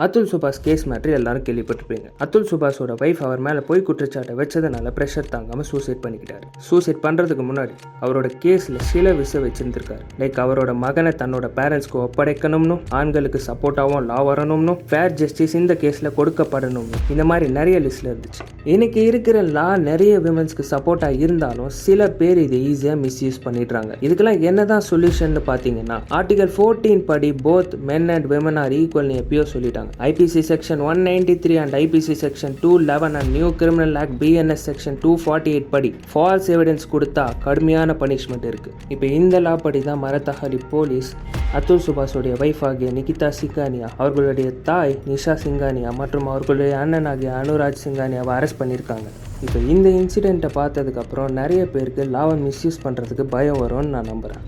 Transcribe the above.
அதுல் சுபாஷ் case matter எல்லாரும் கேள்விப்பட்டிருப்பீங்க. அதுல் சுபாஷோட வைஃப் அவர் மேலே போய் குற்றச்சாட்டை வச்சதுனால ப்ரெஷர் தாங்காமல் சூசைட் பண்ணிக்கிட்டாரு. சூசைட் பண்ணுறதுக்கு முன்னாடி அவரோட கேஸில் சில விஷயம் வச்சிருந்திருக்காரு. லைக் அவரோட மகனை தன்னோட பேரண்ட்ஸ்க்கு ஒப்படைக்கணும்னு, ஆண்களுக்கு சப்போர்ட்டாகவும் லா வரணும்னு, ஃபேர் ஜஸ்டிஸ் இந்த கேஸில் கொடுக்கப்படணும்னு, இந்த மாதிரி நிறைய லிஸ்ட்டில் இருந்துச்சு. இன்னைக்கு இருக்கிற லா நிறைய விமன்ஸ்க்கு சப்போர்ட்டாக இருந்தாலும் சில பேர் இதை ஈஸியாக மிஸ்யூஸ் பண்ணிடுறாங்க. இதுக்கெல்லாம் என்னதான் சொல்யூஷன் பார்த்தீங்கன்னா, ஆர்டிகல் 14 படி both men and women are ஈக்குவல்னு எப்பயோ சொல்லிட்டாங்க. IPC section 193 and IPC section 211 and new criminal act BNS செக்ஷன் 248 படி ஃபால்ஸ் எவிடன்ஸ் கொடுத்தா கடுமையான பனிஷ்மெண்ட் இருக்கு. இப்போ இந்த லா படி தான் மரத்தஹாலி போலீஸ் அதுல் சுபாஷோடைய வைஃப் ஆகிய நிகிதா சிங்கானியா, அவர்களுடைய தாய் நிஷா சிங்கானியா மற்றும் அவர்களுடைய அண்ணன் ஆகிய அனுராஜ் சிங்கானியாவை அரெஸ்ட் பண்ணியிருக்காங்க. இப்போ இந்த இன்சிடெண்ட்டை பார்த்ததுக்கப்புறம் நிறைய பேருக்கு லாவை மிஸ்யூஸ் பண்ணுறதுக்கு பயம் வரும்னு நான் நம்புகிறேன்.